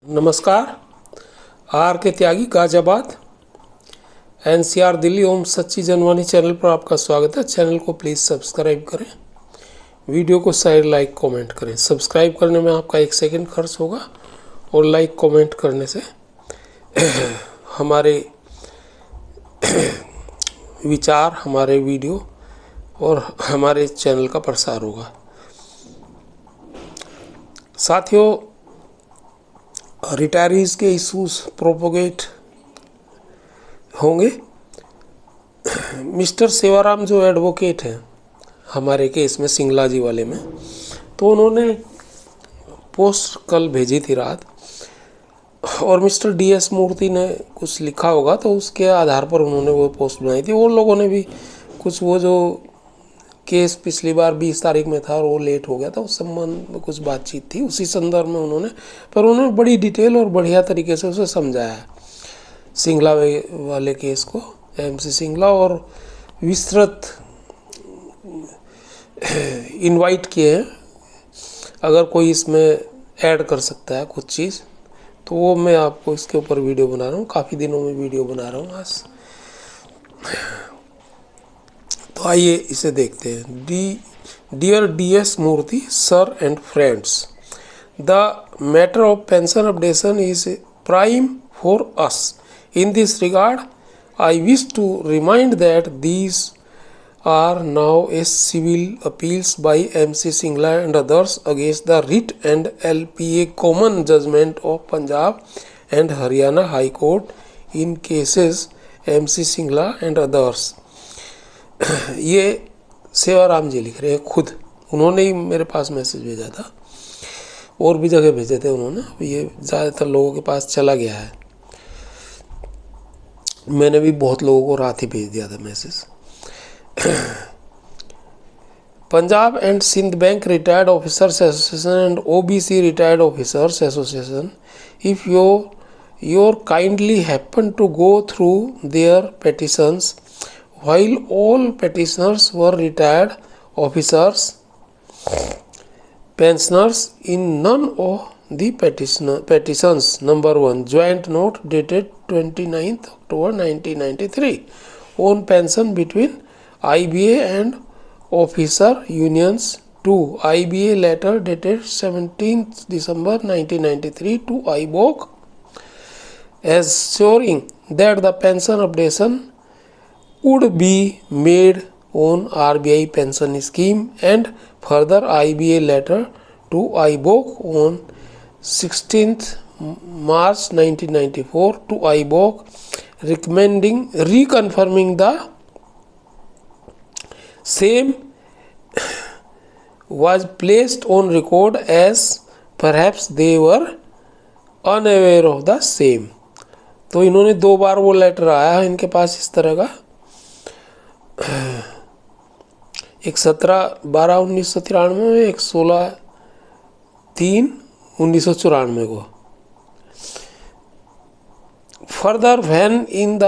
नमस्कार। आर के त्यागी गाजियाबाद एनसीआर दिल्ली ओम सच्ची जनवाणी चैनल पर आपका स्वागत है। चैनल को प्लीज़ सब्सक्राइब करें, वीडियो को शेयर लाइक कमेंट करें। सब्सक्राइब करने में आपका 1 सेकंड खर्च होगा और लाइक कमेंट करने से हमारे विचार, हमारे वीडियो और हमारे चैनल का प्रसार होगा। साथियों, रिटायरीज के इशूज़ प्रोपोगेट होंगे। मिस्टर सेवाराम जो एडवोकेट हैं हमारे केस में, सिंगला जी वाले में, तो उन्होंने पोस्ट कल भेजी थी रात, और मिस्टर DS मूर्ति ने कुछ लिखा होगा तो उसके आधार पर उन्होंने वो पोस्ट बनाई थी। और लोगों ने भी कुछ, वो जो केस पिछली बार 20 तारीख में था और वो लेट हो गया था, उस संबंध में कुछ बातचीत थी, उसी संदर्भ में उन्होंने बड़ी डिटेल और बढ़िया तरीके से उसे समझाया है, सिंगला वाले केस को, MC सिंगला, और विस्तृत इनवाइट किए हैं। अगर कोई इसमें ऐड कर सकता है कुछ चीज़ तो वो मैं आपको इसके ऊपर वीडियो बना रहा हूँ। काफ़ी दिनों में वीडियो बना रहा हूँ आज। तो आइए इसे देखते हैं। Dear DS Murthy sir and friends, the matter of pension updation is prime for us. In this regard I wish to remind that these are now a civil appeals by MC Singla and others against the writ and LPA common judgment of Punjab and Haryana High Court in cases MC Singla and others। ये सेवाराम जी लिख रहे हैं खुद, उन्होंने ही मेरे पास message भेजा था, और भी जगह भेजे थे उन्होंने। ये ज़्यादातर लोगों के पास चला गया है, मैंने भी बहुत लोगों को रात ही भेज दिया था message. Punjab and Sind bank retired officers association and OBC retired officers association, if your kindly happen to go through their petitions, while all petitioners were retired officers, pensioners in none of the petitions number 1 joint note dated 29th October 1993 on pension between IBA and officer unions, 2 IBA letter dated 17th December 1993 to IBOC assuring that the pension updation would be made on RBI pension scheme, and further IBA letter to IBOC on 16th March 1994 to IBOC reconfirming the same was placed on record as perhaps they were unaware of the same। तो इन्होंने 2 बार वो letter आया इनके पास इस तरह का, एक 17/12/1993 में, एक 16/3/1994 को। फर्दर वैन इन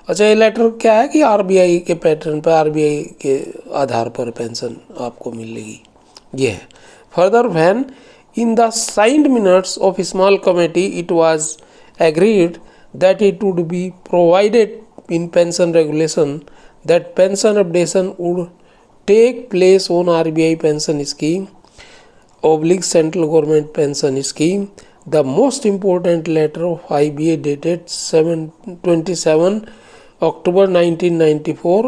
अच्छा, ये लेटर क्या है कि RBI के पैटर्न पर, RBI के आधार पर पेंशन आपको मिलेगी, ये है। Further van in the signed minutes of small committee it was agreed that it would be provided in pension regulation that pension updation would take place on RBI pension scheme / central government pension scheme. The most important letter of IBA dated 27 October 1994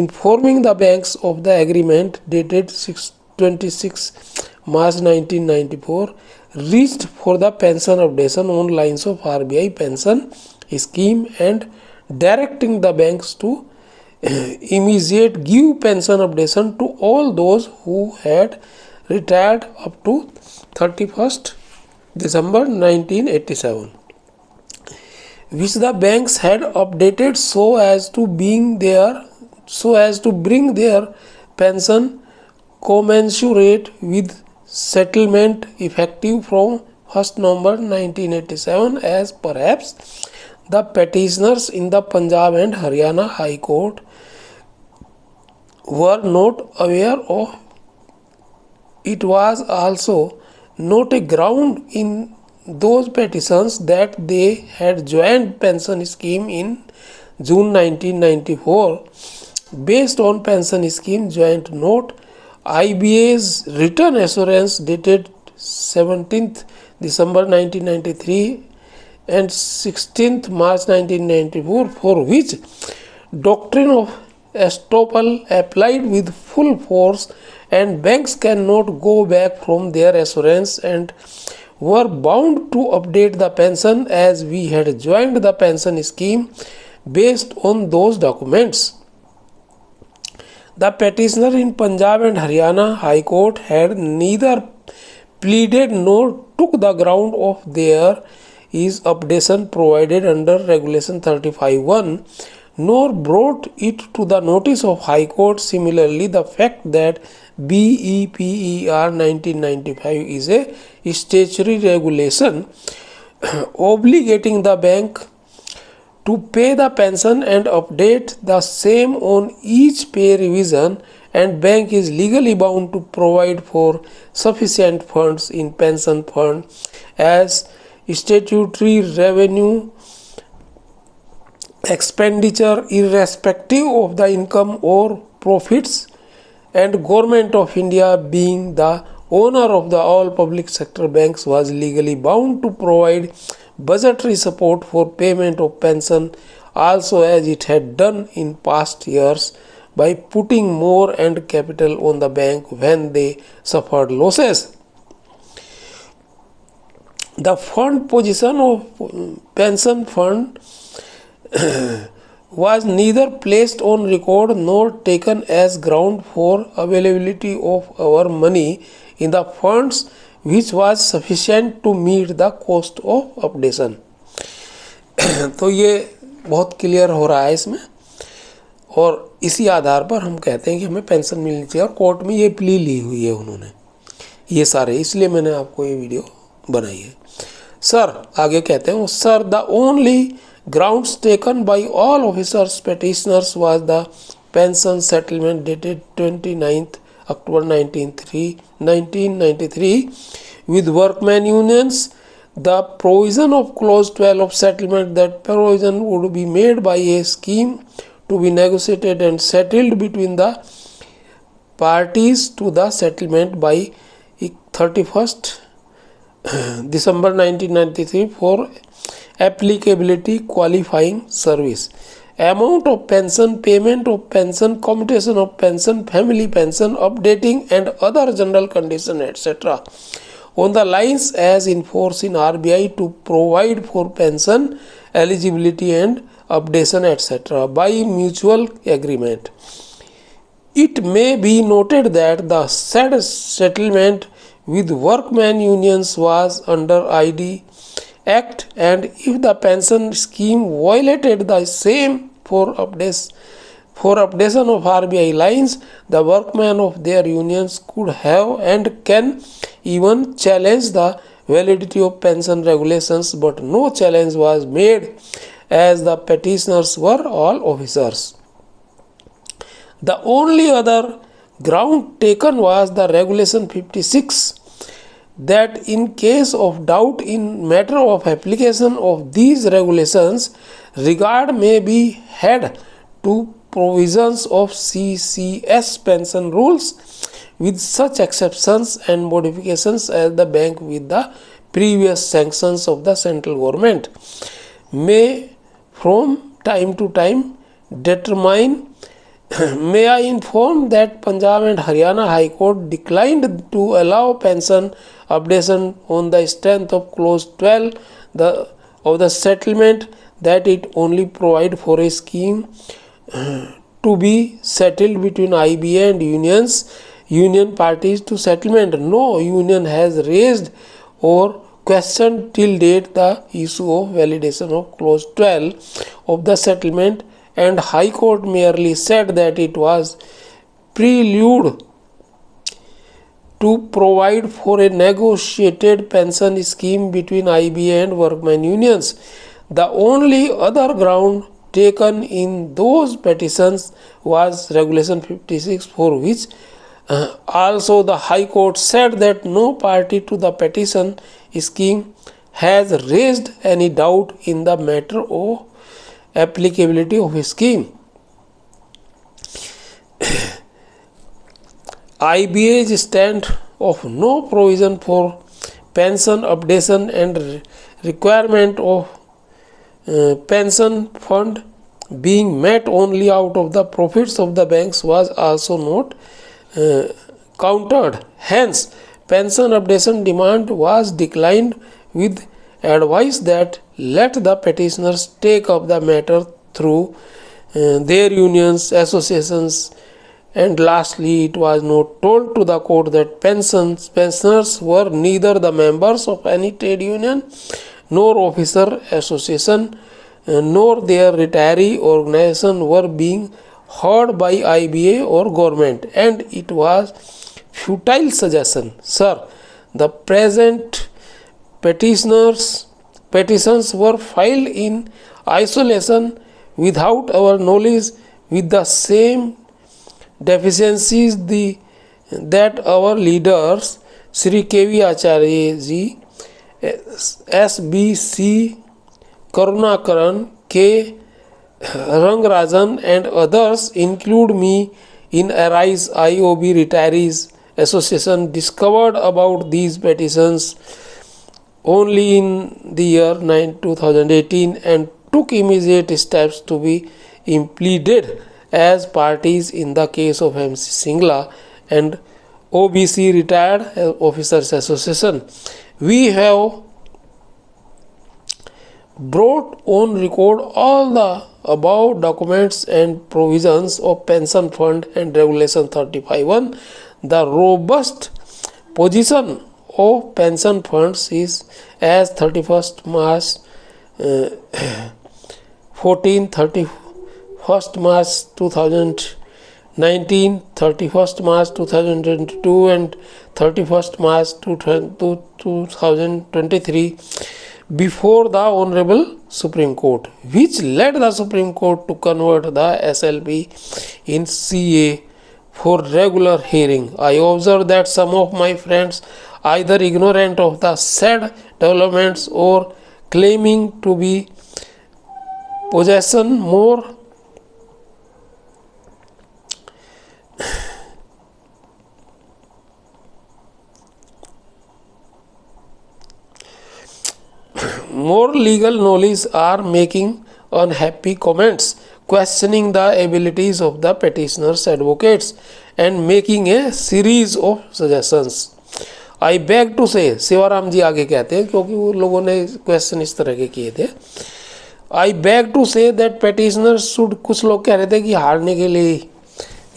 informing the banks of the agreement dated 26 March 1994 reached for the pension updation on lines of RBI pension scheme and directing the banks to immediate give pension updation to all those who had retired up to 31st December 1987, which the banks had updated so as to bring their pension commensurate with settlement effective from 1st November 1987, as perhaps the petitioners in the Punjab and Haryana High Court were not aware of. It was also not a ground in those petitions that they had joined pension scheme in June 1994. Based on pension scheme joint note, IBA's return assurance dated 17th December 1993 and 16th March 1994, for which doctrine of estoppel applied with full force, and banks cannot go back from their assurance and were bound to update the pension as we had joined the pension scheme based on those documents. The petitioner in Punjab and Haryana High Court had neither pleaded nor took the ground of their is updation provided under Regulation 35(1), nor brought it to the notice of High Court. Similarly, the fact that BEPER 1995 is a statutory regulation obligating the bank to pay the pension and update the same on each pay revision, and bank is legally bound to provide for sufficient funds in pension fund as statutory revenue expenditure irrespective of the income or profits, and Government of India, being the owner of the all public sector banks, was legally bound to provide budgetary support for payment of pension also, as it had done in past years by putting more and capital on the bank when they suffered losses. The fund position of pension fund was neither placed on record nor taken as ground for availability of our money in the funds, which was sufficient to meet the cost of updation. तो ये बहुत clear हो रहा है इसमें, और इसी आधार पर हम कहते हैं कि हमें पेंशन मिलनी चाहिए, और कोर्ट में ये प्ली ली हुई है उन्होंने ये सारे, इसलिए मैंने आपको ये वीडियो बनाई है. सर आगे कहते हैं, sir the only grounds taken by all officers petitioners was the pension settlement dated 29th October 1993 with workmen unions. The provision of clause 12 of settlement, that provision would be made by a scheme to be negotiated and settled between the parties to the settlement by 31st December 1993 for applicability qualifying service. Amount of pension, payment of pension, commutation of pension, family pension, updating and other general condition, etc. on the lines as in force in RBI to provide for pension eligibility and updation, etc. by mutual agreement. It may be noted that the said settlement with workmen unions was under ID Act, and if the pension scheme violated the same for updation of RBI lines, the workmen of their unions could have and can even challenge the validity of pension regulations, but no challenge was made as the petitioners were all officers. The only other ground taken was the Regulation 56, that in case of doubt in matter of application of these regulations, regard may be had to provisions of CCS pension rules with such exceptions and modifications as the bank with the previous sanctions of the central government may from time to time determine. May I inform that Punjab and Haryana High Court declined to allow pension updation on the strength of clause 12 of the settlement, that it only provide for a scheme to be settled between IBA and union parties to settlement. No union has raised or questioned till date the issue of validation of clause 12 of the settlement, and High Court merely said that it was prelude to provide for a negotiated pension scheme between IBA and workmen unions. The only other ground taken in those petitions was Regulation 56, for which Also, the High Court said that no party to the petition scheme has raised any doubt in the matter of applicability of a scheme. IBA's stand of no provision for pension updation and requirement of pension fund being met only out of the profits of the banks was also not countered. Hence, pension updation demand was declined with advice that let the petitioners take up the matter through their unions, associations, and lastly, it was not told to the court that pensioners were neither the members of any trade union nor officer association nor their retiree organization were being heard by IBA or government, and it was futile suggestion. Sir, the present petitions were filed in isolation without our knowledge, with the same deficiencies that our leaders Sri K.V. Acharya ji, S.B.C. Karunakaran, K. Rangarajan and others, include me in Arise IOB Retirees Association, discovered about these petitions only in the year 2018 and took immediate steps to be implemented as parties in the case of MC Singla and OBC Retired Officers Association. We have brought on record all the above documents and provisions of Pension Fund and Regulation 35(1). The robust position of pension funds is as 31st March 31st March 2019, 31st March 2022 and 31st March 2023 before the Honorable Supreme Court, which led the Supreme Court to convert the SLP in CA for regular hearing. I observe that some of my friends, either ignorant of the said developments or claiming to be possession more legal knowledge, are making unhappy comments, questioning the abilities of the petitioners' advocates and making a series of suggestions. I beg to say, Shivram ji आगे कहते हैं क्योंकि वो लोगों ने question इस तरह के किए थे. I beg to say that petitioners should, कुछ लोग कह रहे थे कि हारने के लिए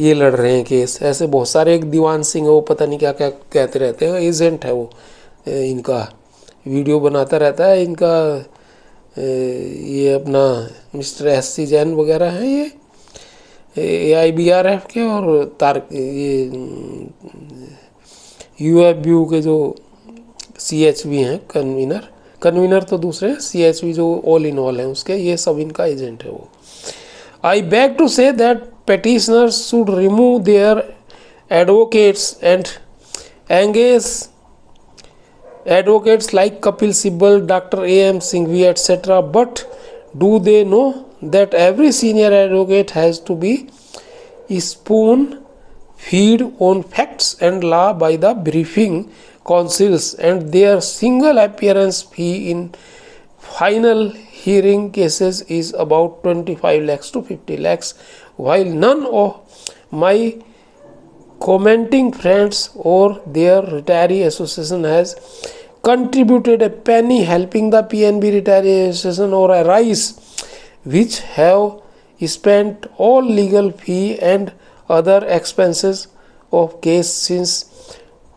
ये लड़ रहे हैं केस. ऐसे बहुत सारे, एक दीवान सिंह है वो पता नहीं क्या क्या कहते रहते हैं, एजेंट है वो, इनका वीडियो बनाता रहता है इनका, ये अपना मिस्टर SC जैन वगैरह हैं ये AIBRF के, और ये UFBU के जो CHV हैं कन्वीनर तो दूसरे, CHV जो ऑल इन ऑल हैं उसके, ये सब इनका एजेंट है वो. I beg to say that petitioners should remove their advocates and engage advocates like Kapil Sibal, Dr. A.M. Singhvi, etc. But do they know that every senior advocate has to be spoon feed on facts and law by the briefing councils, and their single appearance fee in final hearing cases is about 25 lakhs to 50 lakhs, while none of my commenting friends or their retiree association has contributed a penny helping the PNB Retiree Association or Arise, which have spent all legal fee and other expenses of case since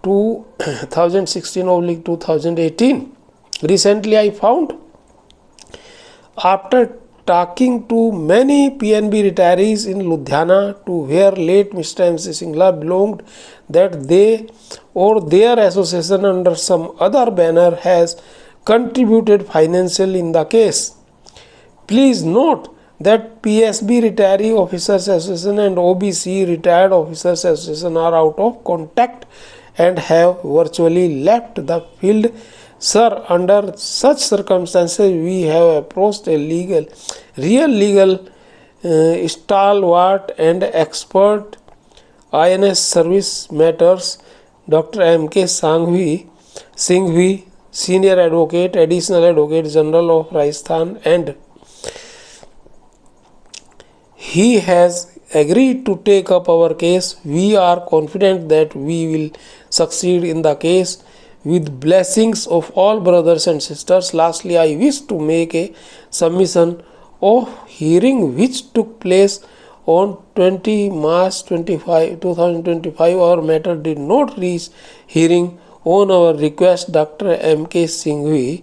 2016/2018. Recently I found, after talking to many PNB retirees in Ludhiana, to where late Mr. MC Singla belonged, that they or their association under some other banner has contributed financially in the case. Please note that PSB Retiree Officers Association and OBC Retired Officers Association are out of contact and have virtually left the field. Sir, under such circumstances, we have approached a real legal stalwart and expert INS service matters, Dr. M.K. Singhvi, Senior Advocate, Additional Advocate General of Rajasthan, and he has agreed to take up our case. We are confident that we will succeed in the case with blessings of all brothers and sisters. Lastly, I wish to make a submission of hearing which took place on 20 March 2025. Our matter did not reach hearing. On our request, Dr. M.K. Singhvi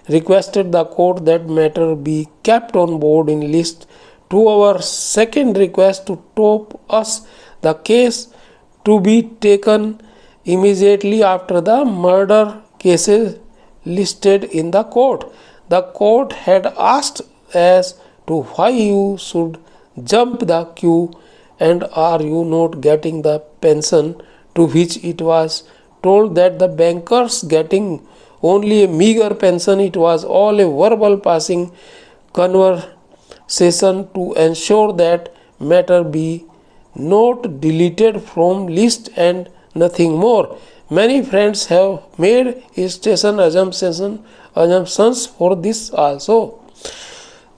requested the court that matter be kept on board in list. To our second request to top us the case to be taken immediately after the murder cases listed in the court. The court had asked as to why you should jump the queue and are you not getting the pension, to which it was told that the bankers getting only a meager pension. It was all a verbal passing conversation to ensure that matter be not deleted from list and nothing more. Many friends have made station assumptions for this also.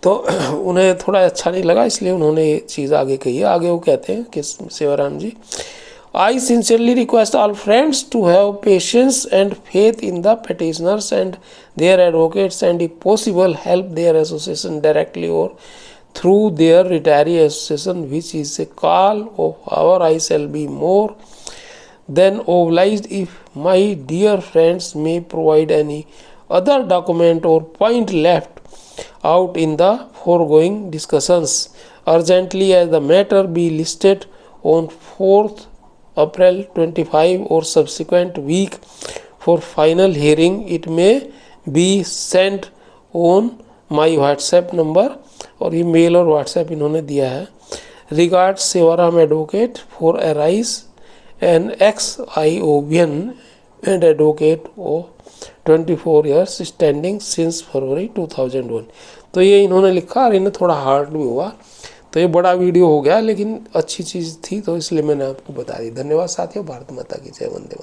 तो उन्हें थोड़ा अच्छा नहीं लगा, इसलिए उन्होंने ये चीज़ आगे कही है. आगे वो कहते हैं कि सेवाराम जी, I sincerely request all friends to have patience and faith in the petitioners and their advocates, and if possible help their association directly or through their retiree association, which is a call of our. I shall be more than obliged if my dear friends may provide any other document or point left out in the foregoing discussions urgently, as the matter be listed on 4th April 25 or subsequent week for final hearing. It may be sent on my WhatsApp number, और ये mail और WhatsApp इन्होंने दिया है. Regards Sewaram advocate for arise an ex-IOBN and advocate of 24 years standing since February 2001. तो ये इन्होंने लिखा और इन्हें थोड़ा हार्ड भी हुआ, तो ये बड़ा वीडियो हो गया, लेकिन अच्छी चीज़ थी तो इसलिए मैंने आपको बता दी. धन्यवाद साथियों. भारत माता की जय. वंदे मातरम.